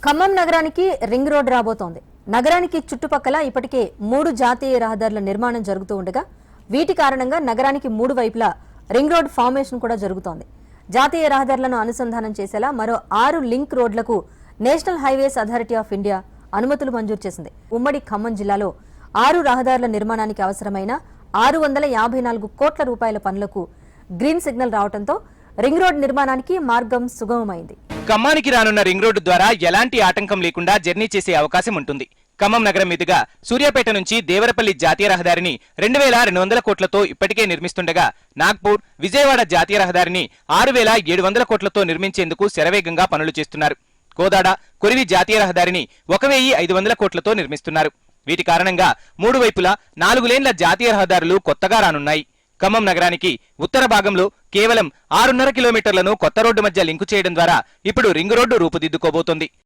ఖమ్మం నగరానికి ring road రాబోతోంది. నగరానికి చుట్టుపక్కల ఇప్పటికే 3 జాతీయ రహదారుల నిర్మాణం జరుగుతూ ఉండగా వీటి కారణంగా నగరానికి 3 వైపులా రింగ్ రోడ్ ఫార్మేషన్ కూడా జరుగుతోంది. జాతీయ రహదారులను అనుసంధానం చేసేలా మరో 6 లింక్ రోడ్లకు national highways authority of India అనుమతులు మంజూరు చేసింది. ఉమ్మడి ఖమ్మం జిల్లాలో 6 రహదారుల నిర్మాణానికి అవసరమైన 654 కోట్ల రూపాయల పనులకు గ్రీన్ సిగ్నల్ రావడంతో రింగ్ రోడ్ నిర్మాణానికి మార్గం సుగమమైంది. ఖమ్మానికి రానున్న రింగ్ రోడ్డు ద్వారా ఎలాంటి ఆటంకం లేకుండా జర్నీ చేసే అవకాశం ఉంటుంది. ఖమ్మం నగరం మీదుగా సూర్యాపేట నుంచి దేవరపల్లి జాతీయ రహదారిని 2200 కోట్లతో ఇప్పటికే నిర్మిస్తుండగా నాగ్పూర్ విజయవాడ జాతీయ రహదారిని 6700 కోట్లతో నిర్మించేందుకు శరవేగంగా పనులు చేస్తున్నారు. కోదాడ కొరివి జాతీయ రహదారిని 1500 కోట్లతో నిర్మిస్తున్నారు. వీటి కారణంగా 3 వైపులా 4 లేన్ల జాతీయ రహదారులు కొత్తగా రానున్నాయి. ఖమ్మం నగరానికి ఉత్తర భాగంలో కేవలం 6.5 కిలోమీటర్లను కొత్త రోడ్డు మధ్య లింకు చేయడం ద్వారా ఇప్పుడు రింగ్ రోడ్డు రూపుదిద్దుకోబోతోంది.